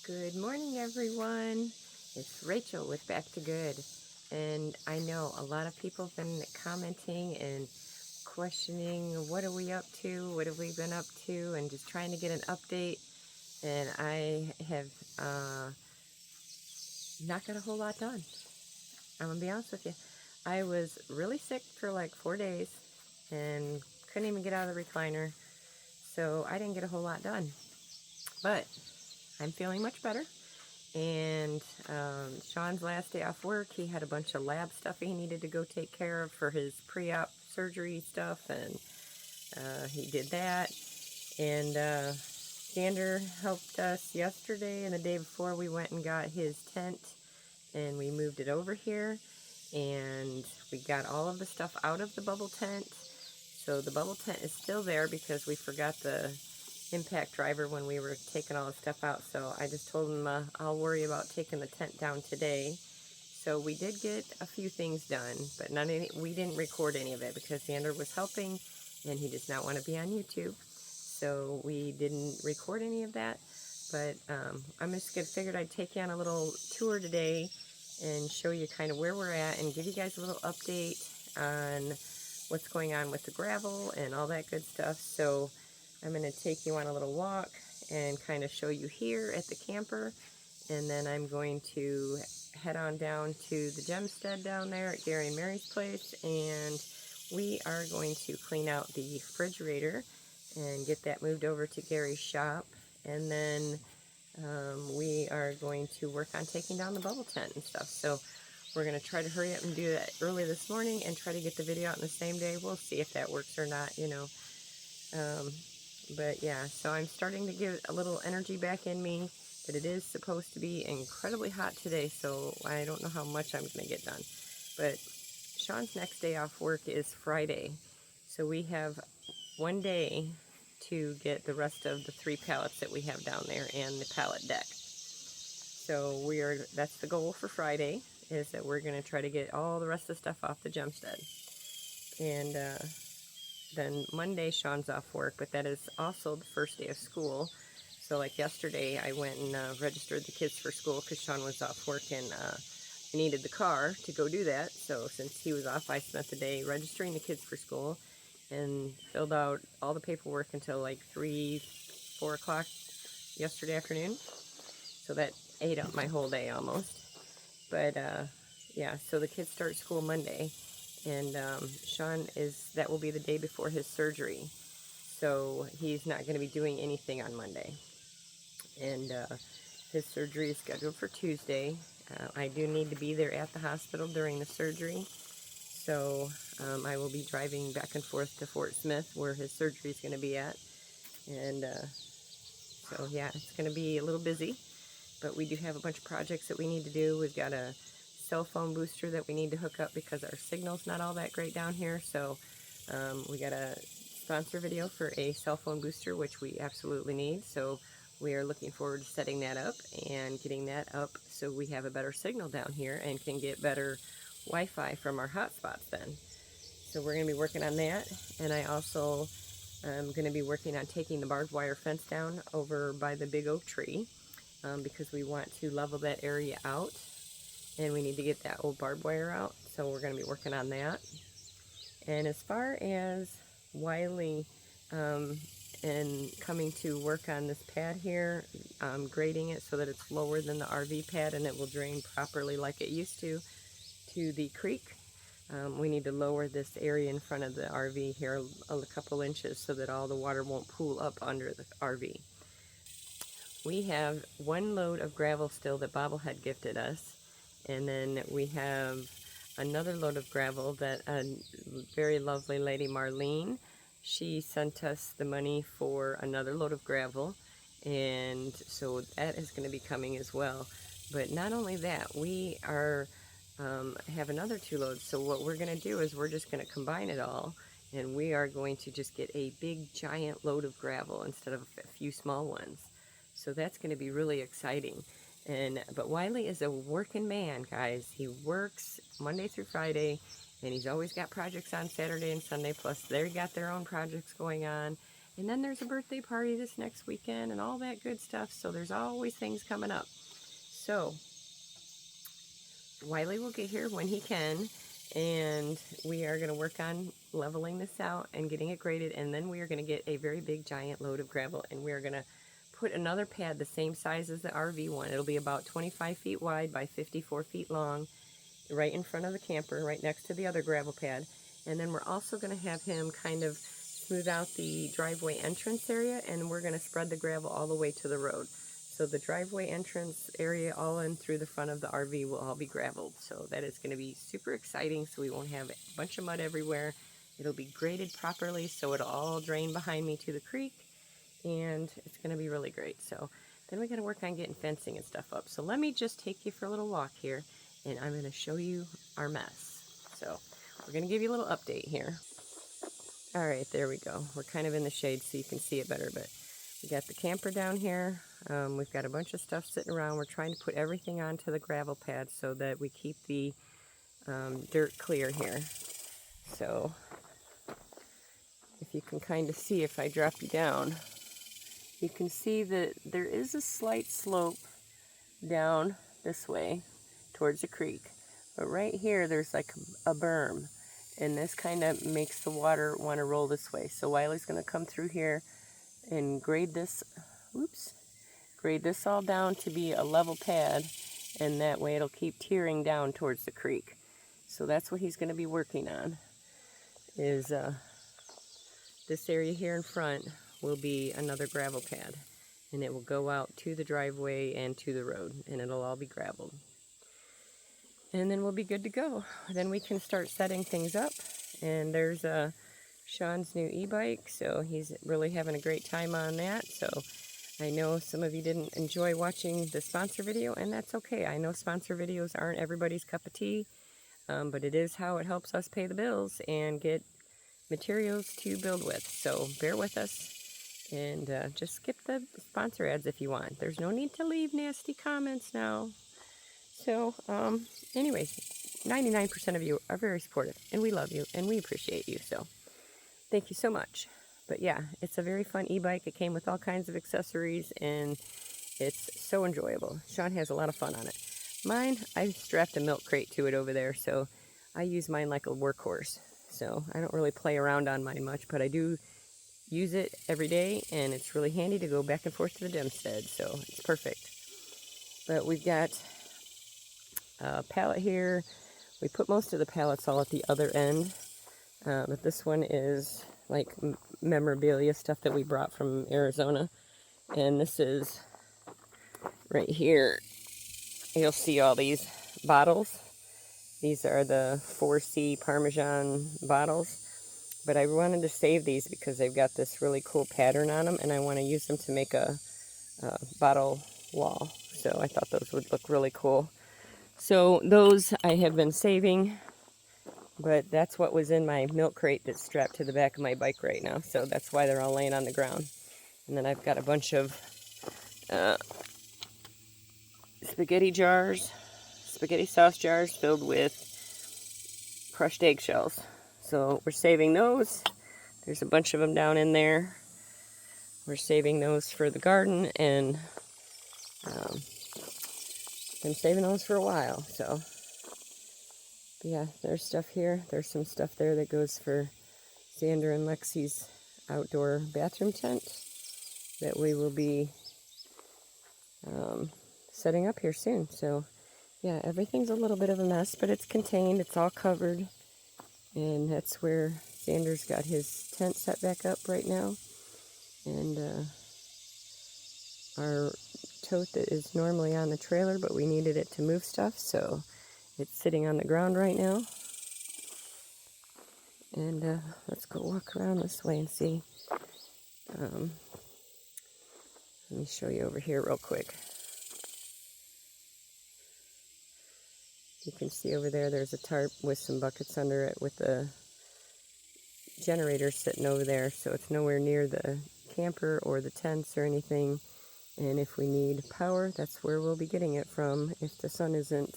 Good morning, everyone. It's Rachel with Back to Good, and I know a lot of people have been commenting and questioning what are we up to, what have we been up to, and just trying to get an update. And I have not got a whole lot done. I'm gonna be honest with you. I was really sick for like 4 days and couldn't even get out of the recliner, so I didn't get a whole lot done. But I'm feeling much better. And Sean's last day off work, he had a bunch of lab stuff he needed to go take care of for his pre-op surgery stuff, and he did that. And Xander helped us yesterday, and the day before we went and got his tent, and we moved it over here, and we got all of the stuff out of the bubble tent. So the bubble tent is still there because we forgot the impact driver when we were taking all the stuff out, so I just told him I'll worry about taking the tent down today. So we did get a few things done, but we didn't record any of it because Xander was helping and he does not want to be on YouTube, so we didn't record any of that. But I'm just figured I'd take you on a little tour today and show you kind of where we're at and give you guys a little update on what's going on with the gravel and all that good stuff. So I'm going to take you on a little walk and kind of show you here at the camper, and then I'm going to head on down to the Gemstead down there at Gary and Mary's place, and we are going to clean out the refrigerator and get that moved over to Gary's shop, and then we are going to work on taking down the bubble tent and stuff. So we're going to try to hurry up and do that early this morning and try to get the video out in the same day. We'll see if that works or not, you know. But yeah, so I'm starting to get a little energy back in me, but it is supposed to be incredibly hot today, so I don't know how much I'm going to get done. But Sean's next day off work is Friday, so we have one day to get the rest of the 3 pallets that we have down there and the pallet deck. So that's the goal for Friday, is that we're going to try to get all the rest of the stuff off the Gemstead. And then Monday Sean's off work, but that is also the first day of school. So like yesterday I went and registered the kids for school because Sean was off work, and I needed the car to go do that. So since he was off, I spent the day registering the kids for school and filled out all the paperwork until like 4 o'clock yesterday afternoon. So that ate up my whole day almost. But yeah, so the kids start school Monday. And Sean that will be the day before his surgery, so he's not going to be doing anything on Monday. And his surgery is scheduled for Tuesday. I do need to be there at the hospital during the surgery, so I will be driving back and forth to Fort Smith where his surgery is going to be at. And so yeah, it's going to be a little busy, but we do have a bunch of projects that we need to do. We've got a cell phone booster that we need to hook up because our signal's not all that great down here. So we got a sponsor video for a cell phone booster, which we absolutely need. So we are looking forward to setting that up and getting that up so we have a better signal down here and can get better Wi-Fi from our hotspots then. So we're going to be working on that. And I also am going to be working on taking the barbed wire fence down over by the big oak tree because we want to level that area out. And we need to get that old barbed wire out, so we're going to be working on that. And as far as Wiley and coming to work on this pad here, grading it so that it's lower than the RV pad and it will drain properly like it used to the creek, we need to lower this area in front of the RV here a couple inches so that all the water won't pool up under the RV. We have 1 load of gravel still that Bobblehead gifted us. And then we have another load of gravel that a very lovely lady, Marlene, she sent us the money for another load of gravel. and so that is going to be coming as well. But not only that, we are have another 2 loads. So what we're going to do is we're just going to combine it all, and we are going to just get a big giant load of gravel instead of a few small ones. So that's going to be really exciting. But Wiley is a working man, guys. He works Monday through Friday, and he's always got projects on Saturday and Sunday, plus they got their own projects going on. And then there's a birthday party this next weekend and all that good stuff. So there's always things coming up. So Wiley will get here when he can, and we are going to work on leveling this out and getting it graded, and then we are going to get a very big giant load of gravel, and we are going to put another pad the same size as the RV one. It'll be about 25 feet wide by 54 feet long, right in front of the camper, right next to the other gravel pad. And then we're also going to have him kind of smooth out the driveway entrance area, and we're going to spread the gravel all the way to the road. So the driveway entrance area all in through the front of the RV will all be graveled. So that is going to be super exciting, so we won't have a bunch of mud everywhere. It'll be graded properly, so it'll all drain behind me to the creek, and it's going to be really great. So then we got to work on getting fencing and stuff up. So let me just take you for a little walk here, and I'm going to show you our mess. So we're going to give you a little update here. All right, there we go. We're kind of in the shade so you can see it better, but we got the camper down here. We've got a bunch of stuff sitting around. We're trying to put everything onto the gravel pad so that we keep the dirt clear here. So if you can kind of see, if I drop you down, you can see that there is a slight slope down this way towards the creek. But right here, there's like a berm, and this kind of makes the water want to roll this way. So Wiley's going to come through here and grade this, grade this all down to be a level pad, and that way it'll keep tearing down towards the creek. So that's what he's going to be working on, is this area here in front will be another gravel pad, and it will go out to the driveway and to the road, and it'll all be graveled. And then we'll be good to go. Then we can start setting things up. And there's Sean's new e-bike, so he's really having a great time on that. So I know some of you didn't enjoy watching the sponsor video, and that's okay. I know sponsor videos aren't everybody's cup of tea, but it is how it helps us pay the bills and get materials to build with. So bear with us, and just skip the sponsor ads if you want. There's no need to leave nasty comments now. So anyways, 99% of you are very supportive, and we love you and we appreciate you, so thank you so much. But yeah, it's a very fun e-bike. It came with all kinds of accessories, and it's so enjoyable. Sean has a lot of fun on it. Mine, I strapped a milk crate to it over there, so I use mine like a workhorse. So I don't really play around on mine much, but I do use it every day, and it's really handy to go back and forth to the Dempstead, so it's perfect. But we've got a pallet here. We put most of the pallets all at the other end, but this one is like memorabilia stuff that we brought from Arizona, and this is right here. You'll see all these bottles. These are the 4C Parmesan bottles, but I wanted to save these because they've got this really cool pattern on them, and I want to use them to make a bottle wall, so I thought those would look really cool. So those I have been saving, but that's what was in my milk crate that's strapped to the back of my bike right now. So that's why they're all laying on the ground. And then I've got a bunch of spaghetti sauce jars filled with crushed eggshells. So we're saving those. There's a bunch of them down in there. We're saving those for the garden, and been saving those for a while. So yeah, there's stuff here. There's some stuff there that goes for Xander and Lexi's outdoor bathroom tent that we will be setting up here soon. So yeah, everything's a little bit of a mess, but it's contained. It's all covered, and that's where Xander's got his tent set back up right now. And our tote that is normally on the trailer, but we needed it to move stuff, so it's sitting on the ground right now. And let's go walk around this way and see. Let me show you over here real quick. You can see over there, there's a tarp with some buckets under it with the generator sitting over there, so it's nowhere near the camper or the tents or anything. And if we need power, that's where we'll be getting it from if the sun isn't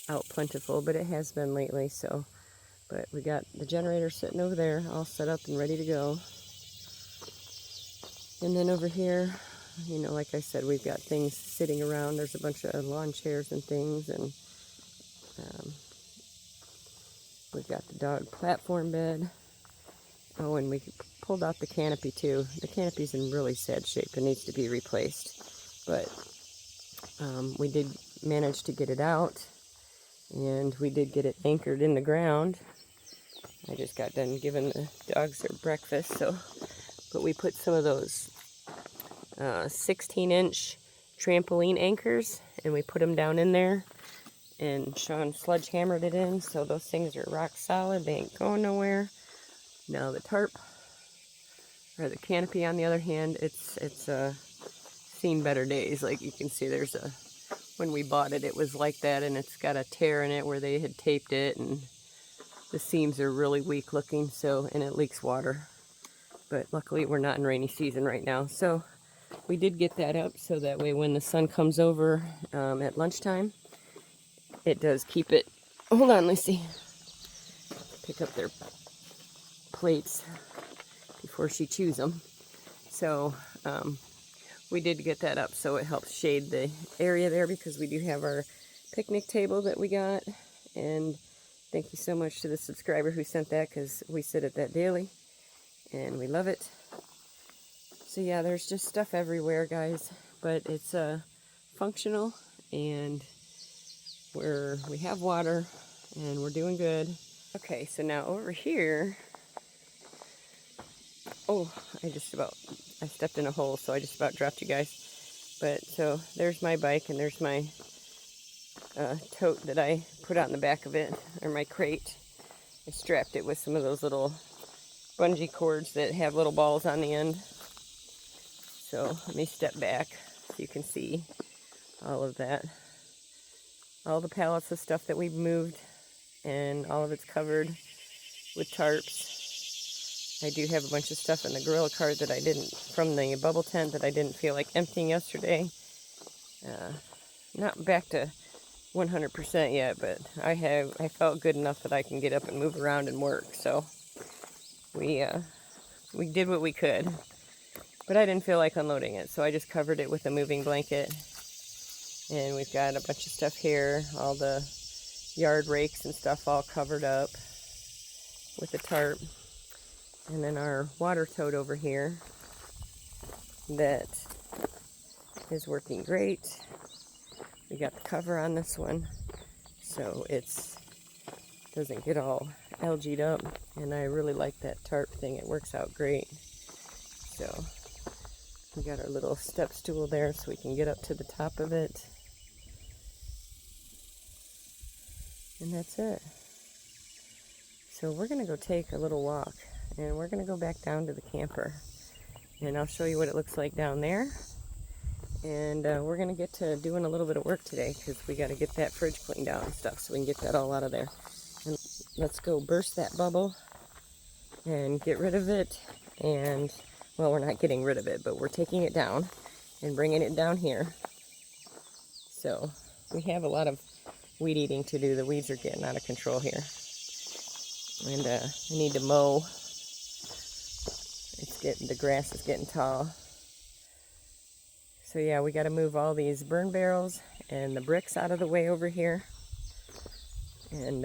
out plentiful, but it has been lately. So, but we got the generator sitting over there all set up and ready to go. And then over here, you know, like I said, we've got things sitting around. There's a bunch of lawn chairs and things, and we've got the dog platform bed. Oh, and we pulled out the canopy too. The canopy's in really sad shape. It needs to be replaced. But we did manage to get it out, and we did get it anchored in the ground. I just got done giving the dogs their breakfast, so but we put some of those 16-inch trampoline anchors, and we put them down in there, and Sean sledgehammered it in, so those things are rock solid. They ain't going nowhere. Now the tarp, or the canopy on the other hand, it's seen better days. Like you can see, there's a, when we bought it, it was like that, and it's got a tear in it where they had taped it, and the seams are really weak looking, so, and it leaks water. But luckily we're not in rainy season right now, so we did get that up so that way when the sun comes over at lunchtime, it does keep it. Hold on, Lucy. Pick up their plates before she chews them. So we did get that up so it helps shade the area there, because we do have our picnic table that we got. And thank you so much to the subscriber who sent that, because we sit at that daily and we love it. So yeah, there's just stuff everywhere, guys, but it's functional, and we have water and we're doing good. Okay, so now over here, oh, I stepped in a hole, so I just about dropped you guys. But so there's my bike, and there's my tote that I put out in the back of it, or my crate. I strapped it with some of those little bungee cords that have little balls on the end. So let me step back so you can see all of that. All the pallets of stuff that we've moved, and all of it's covered with tarps. I do have a bunch of stuff in the gorilla cart that I didn't, from the bubble tent, that I didn't feel like emptying yesterday. Not back to 100% yet, but I felt good enough that I can get up and move around and work. So we did what we could, but I didn't feel like unloading it, so I just covered it with a moving blanket. And we've got a bunch of stuff here, all the yard rakes and stuff all covered up with the tarp. And then our water tote over here that is working great. We got the cover on this one, so it doesn't get all algaed up. And I really like that tarp thing. It works out great. So we got our little step stool there so we can get up to the top of it. And that's it. So we're going to go take a little walk, and we're going to go back down to the camper. And I'll show you what it looks like down there. And we're going to get to doing a little bit of work today, because we got to get that fridge cleaned out and stuff so we can get that all out of there. And let's go burst that bubble and get rid of it. And, well, we're not getting rid of it, but we're taking it down and bringing it down here. So we have a lot of weed eating to do. The weeds are getting out of control here. And I need to mow. The grass is getting tall. So yeah, we got to move all these burn barrels and the bricks out of the way over here. And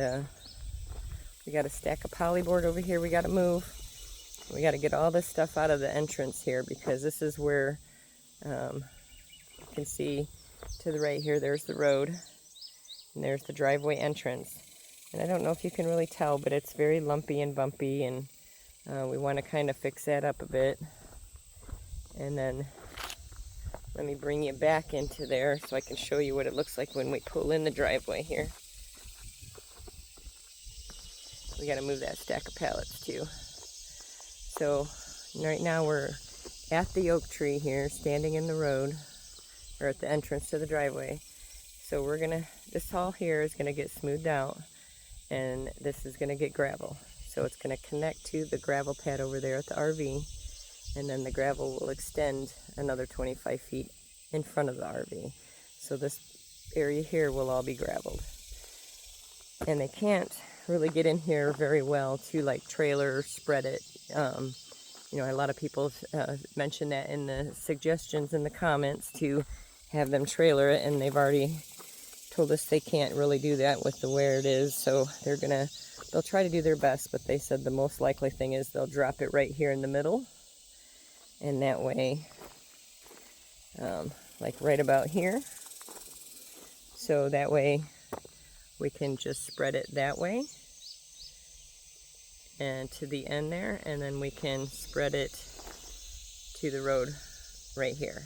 we got a stack of polyboard over here we got to move. We got to get all this stuff out of the entrance here, because this is where you can see to the right here, there's the road. And there's the driveway entrance. And I don't know if you can really tell, but it's very lumpy and bumpy, and we want to kind of fix that up a bit. And then let me bring you back into there so I can show you what it looks like when we pull in the driveway here. We got to move that stack of pallets too. So right now we're at the oak tree here, standing in the road, or at the entrance to the driveway. So we're gonna, this all here is gonna get smoothed out, and this is gonna get gravel. So it's gonna connect to the gravel pad over there at the RV, and then the gravel will extend another 25 feet in front of the RV. So this area here will all be graveled. And they can't really get in here very well to like trailer spread it. You know, a lot of people mentioned that in the suggestions in the comments to have them trailer it, and they've already told us they can't really do that with the where it is. So they'll try to do their best, but they said the most likely thing is they'll drop it right here in the middle, and that way, like right about here. So that way we can just spread it that way and to the end there, and then we can spread it to the road right here.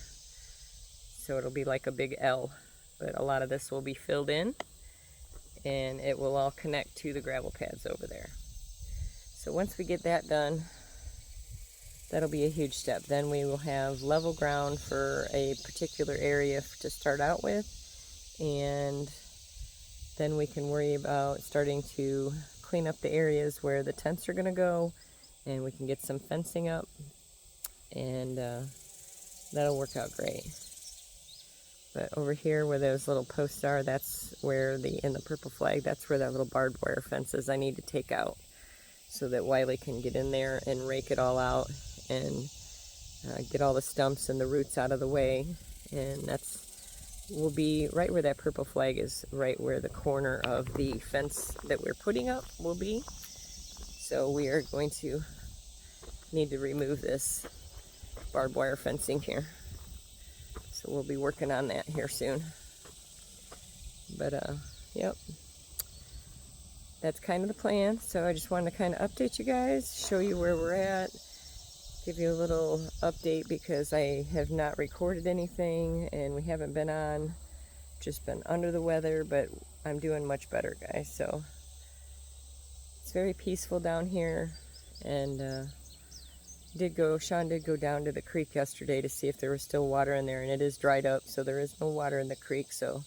So it'll be like a big L, but a lot of this will be filled in, and it will all connect to the gravel pads over there. So once we get that done, that'll be a huge step. Then we will have level ground for a particular area to start out with, and then we can worry about starting to clean up the areas where the tents are going to go, and we can get some fencing up, and that'll work out great. But over here where those little posts are, that's where in the purple flag, that's where that little barbed wire fence is I need to take out, so that Wiley can get in there and rake it all out and get all the stumps and the roots out of the way. And will be right where that purple flag is, right where the corner of the fence that we're putting up will be. So we are going to need to remove this barbed wire fencing here. So we'll be working on that here soon. But yep, that's kind of the plan. So I just wanted to kind of update you guys, show you where we're at, give you a little update because I have not recorded anything and we haven't been on, just been under the weather, but I'm doing much better, guys. So it's very peaceful down here, and Sean did go down to the creek yesterday to see if there was still water in there, and it is dried up, so there is no water in the creek. So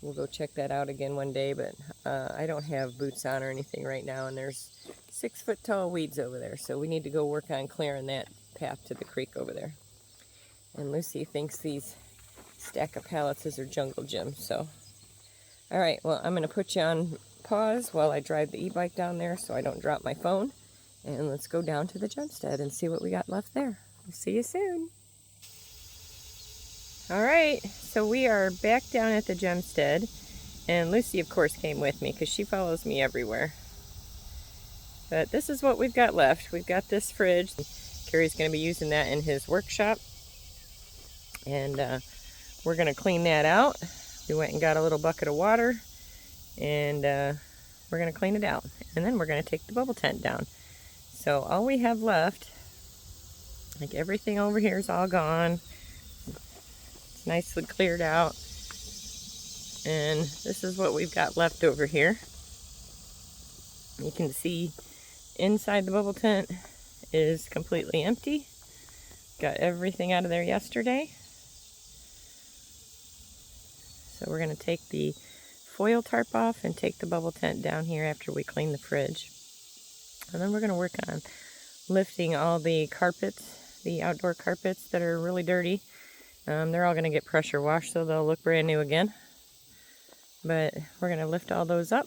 we'll go check that out again one day, but I don't have boots on or anything right now, and there's 6-foot tall weeds over there, so we need to go work on clearing that path to the creek over there. And Lucy thinks these stack of pallets is her jungle gym. So all right, well, I'm going to put you on pause while I drive the e-bike down there so I don't drop my phone, and let's go down to the Gemstead and see what we got left there. We'll see you soon. All right, so we are back down at the Gemstead, and Lucy, of course, came with me because she follows me everywhere. But this is what we've got left. We've got this fridge. Carrie's going to be using that in his workshop, and we're going to clean that out. We went and got a little bucket of water, and we're going to clean it out, and then we're going to take the bubble tent down. So all we have left, like everything over here is all gone. It's nicely cleared out, and this is what we've got left over here. You can see inside the bubble tent is completely empty. Got everything out of there yesterday. So we're going to take the foil tarp off and take the bubble tent down here after we clean the fridge. And then we're going to work on lifting all the carpets, the outdoor carpets that are really dirty. They're all going to get pressure washed, so they'll look brand new again. But we're going to lift all those up.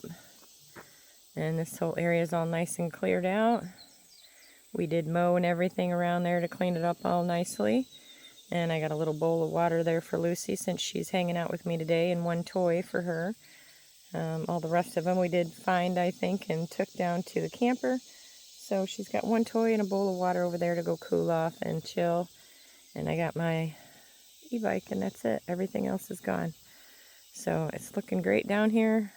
And this whole area is all nice and cleared out. We did mow and everything around there to clean it up all nicely. And I got a little bowl of water there for Lucy since she's hanging out with me today, and one toy for her. All the rest of them we did find, I think, and took down to the camper. So she's got one toy and a bowl of water over there to go cool off and chill. And I got my e-bike, and that's it. Everything else is gone. So it's looking great down here.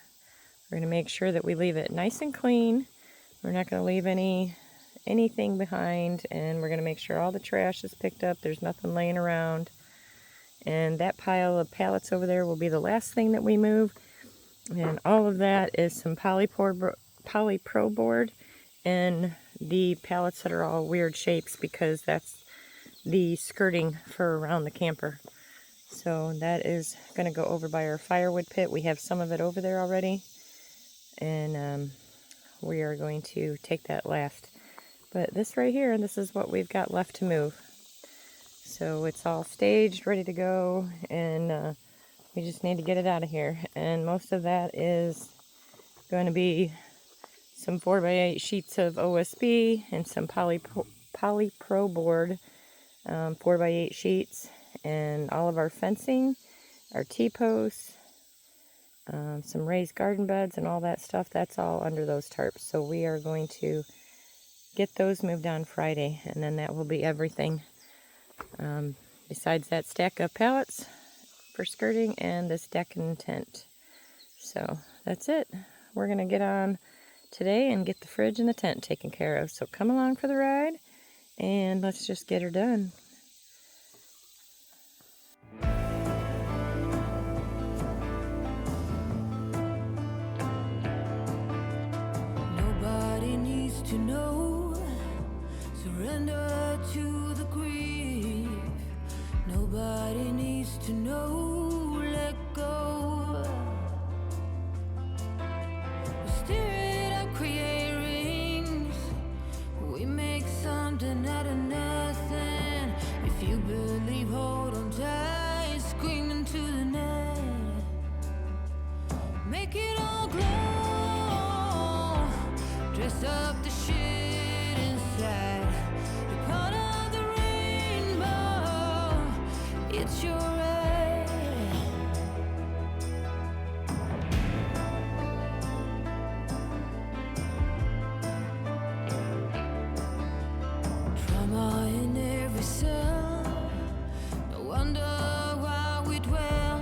We're going to make sure that we leave it nice and clean. We're not going to leave anything behind, and we're going to make sure all the trash is picked up. There's nothing laying around. And that pile of pallets over there will be the last thing that we move. And all of that is some polypro board and the pallets that are all weird shapes, because that's the skirting for around the camper. So that is going to go over by our firewood pit. We have some of it over there already, and we are going to take that last. But this right here, this is what we've got left to move. So it's all staged, ready to go, and we just need to get it out of here. And most of that is going to be some 4x8 sheets of OSB and some polypro board 4x8 sheets, and all of our fencing, our T-posts, some raised garden beds and all that stuff. That's all under those tarps. So we are going to get those moved on Friday, and then that will be everything. Besides that stack of pallets for skirting and this deck and tent. So that's it. We're going to get on today and get the fridge and the tent taken care of. So come along for the ride, and let's just get her done. Nobody needs to know. Surrender to the grief. Nobody needs to know. Let go. We stir it up, create rings. We make something out of nothing. If you believe, hold on tight. Scream into the night. Make it all glow. Dress up the shit inside. You're part of the rainbow. It's your right. Trauma in every cell. No wonder why we dwell.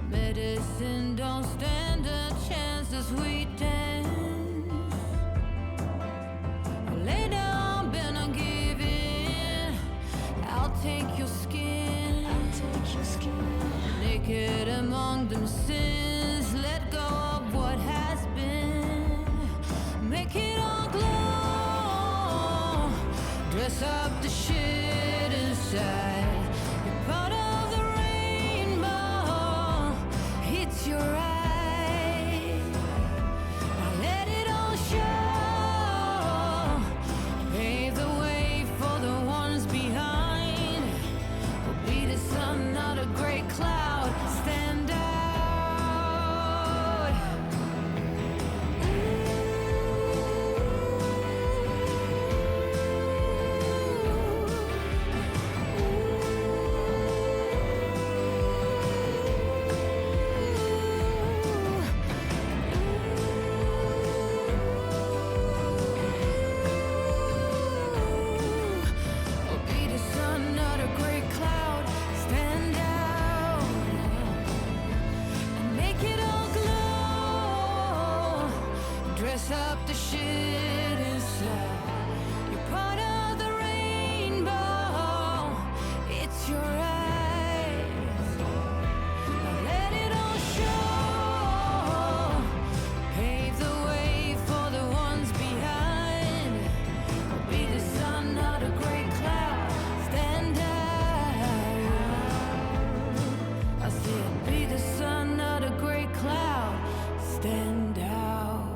Medicine don't stand a chance as we dance. Lay down, bend and give in. I'll take your skin. Naked among them sins. Let go of what has been. Make it all glow. Dress up the shit inside. You're part of the rainbow. It's your right. Now let it all show. Pave the way for the ones behind. We'll be the sun, not a gray cloud. Stand out. We'll be the sun, not a gray cloud. Stand out and make it all glow. Dress up the shit inside. You're part of the rainbow. It's your right. Now let it all show. Pave the way for the ones behind. We'll be the sun, not a gray cloud. Stand out. I said, be the sun, not a gray cloud. Stand out.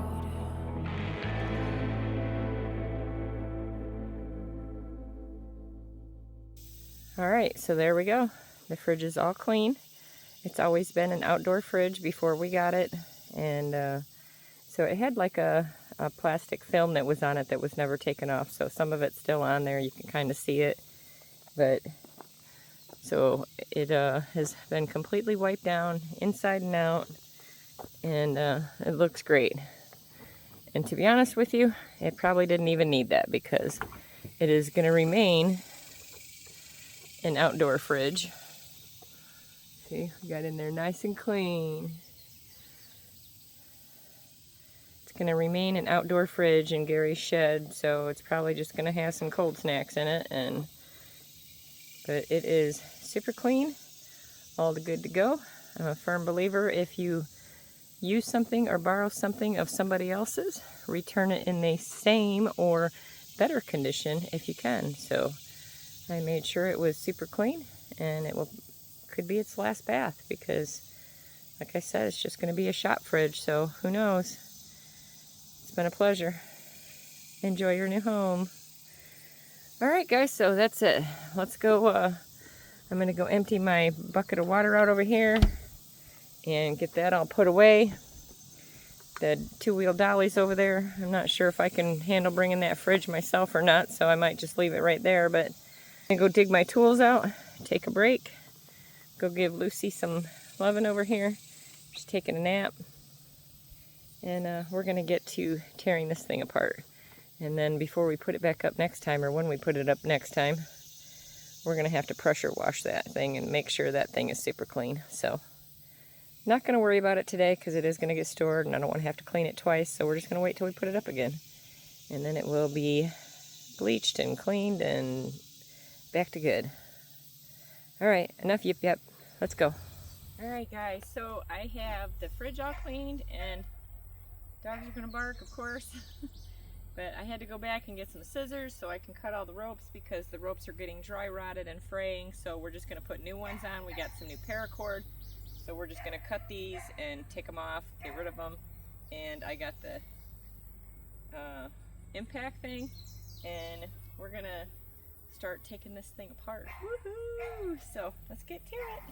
All right, so there we go. The fridge is all clean. It's always been an outdoor fridge before we got it, and so it had like a plastic film that was on it that was never taken off. So some of it's still on there. You can kind of see it, but so it has been completely wiped down inside and out, and it looks great. And to be honest with you, it probably didn't even need that, because it is going to remain an outdoor fridge. See, we got in there nice and clean. It's going to remain an outdoor fridge in Gary's shed, so it's probably just going to have some cold snacks in it, but it is super clean, all good to go. I'm a firm believer, if you use something or borrow something of somebody else's, return it in the same or better condition if you can. So I made sure it was super clean, and could be its last bath because, like I said, it's just going to be a shop fridge, so who knows. It's been a pleasure. Enjoy your new home. Alright guys, so that's it. Let's go, I'm going to go empty my bucket of water out over here and get that all put away. The two-wheel dolly's over there. I'm not sure if I can handle bringing that fridge myself or not, so I might just leave it right there, but I'm going to go dig my tools out, take a break, go give Lucy some loving over here. She's taking a nap, and we're going to get to tearing this thing apart. And then before we put it back up next time, or when we put it up next time, we're going to have to pressure wash that thing and make sure that thing is super clean. So, not going to worry about it today because it is going to get stored and I don't want to have to clean it twice. So we're just going to wait till we put it up again. And then it will be bleached and cleaned and back to good. Alright, enough yip yap. Let's go. Alright guys, so I have the fridge all cleaned and dogs are going to bark, of course. But I had to go back and get some scissors so I can cut all the ropes because the ropes are getting dry rotted and fraying. So we're just going to put new ones on. We got some new paracord. So we're just going to cut these and take them off, get rid of them. And I got the impact thing. And we're going to start taking this thing apart. Woohoo! So let's get to it.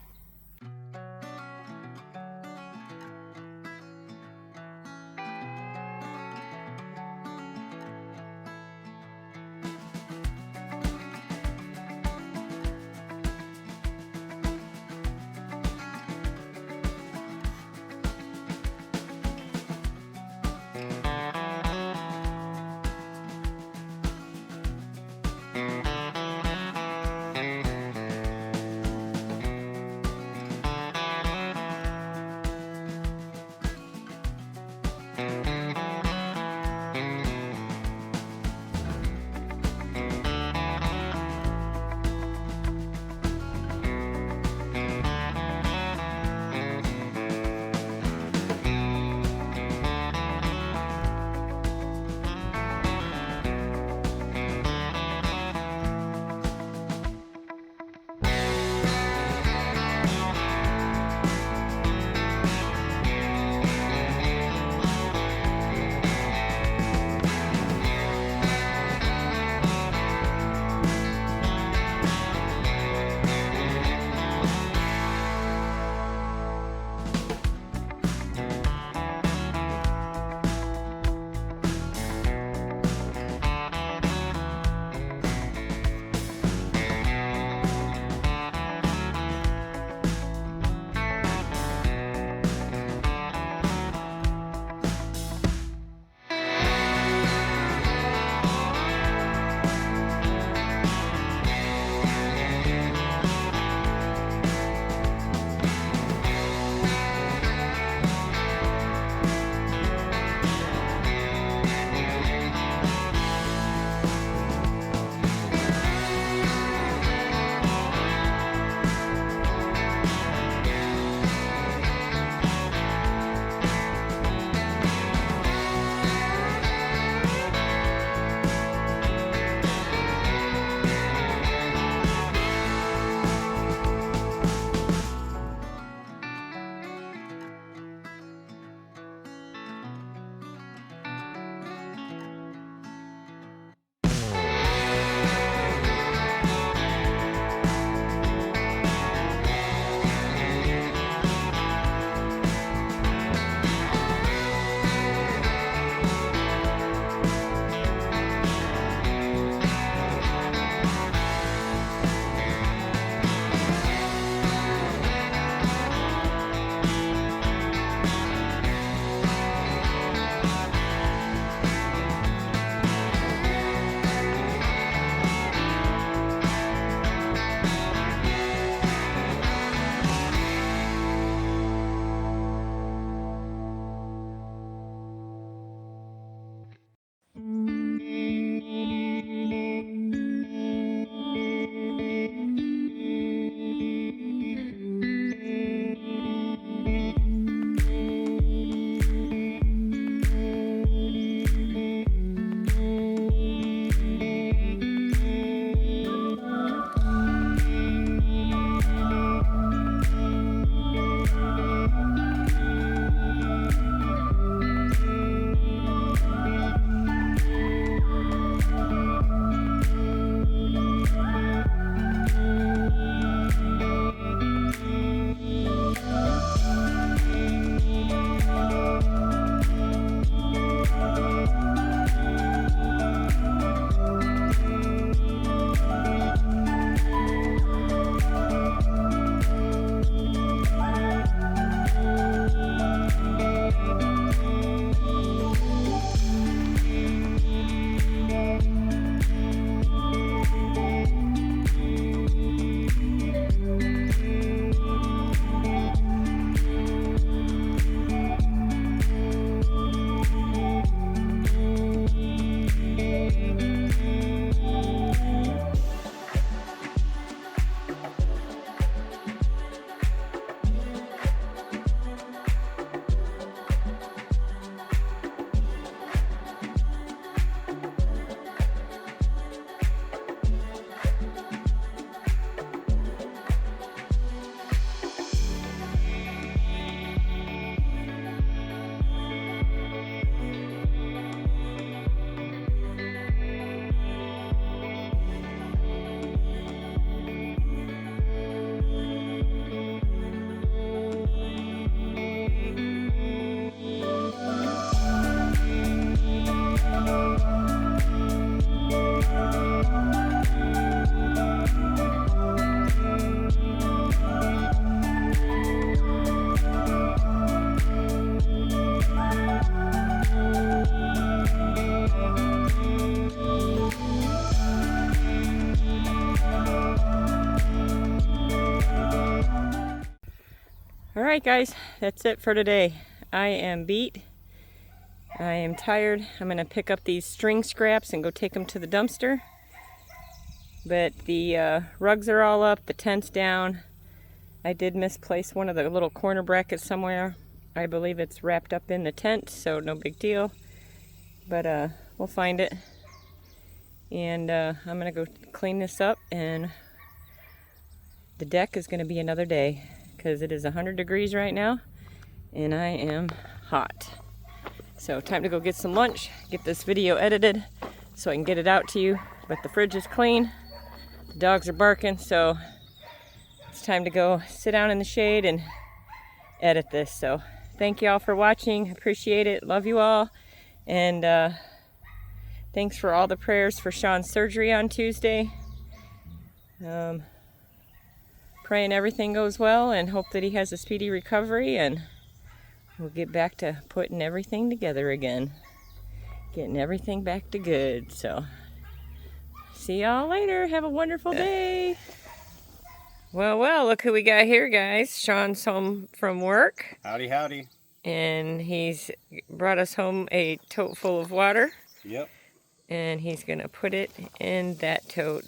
Alright guys, that's it for today. I am beat. I am tired. I'm going to pick up these string scraps and go take them to the dumpster. But the rugs are all up, the tent's down. I did misplace one of the little corner brackets somewhere. I believe it's wrapped up in the tent, so no big deal. But we'll find it. And I'm going to go clean this up, and the deck is going to be another day because it is 100 degrees right now and I am hot. So time to go get some lunch, get this video edited so I can get it out to you. But the fridge is clean, the dogs are barking, so it's time to go sit down in the shade and edit this. So thank you all for watching, appreciate it, love you all, and thanks for all the prayers for Sean's surgery on Tuesday. Praying everything goes well and hope that he has a speedy recovery, and we'll get back to putting everything together again. Getting everything back to good. So, see y'all later. Have a wonderful day. Well, look who we got here, guys. Sean's home from work. Howdy, howdy. And he's brought us home a tote full of water. Yep. And he's going to put it in that tote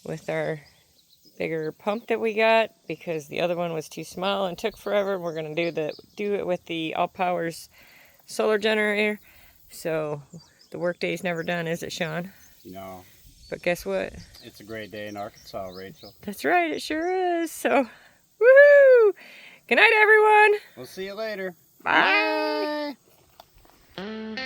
with our bigger pump that we got, because the other one was too small and took forever. We're going to do it with the All Powers solar generator. So the work day's never done, is it, Sean? No. But guess what? It's a great day in Arkansas, Rachel. That's right, it sure is. So, woohoo! Good night, everyone. We'll see you later. Bye. Bye.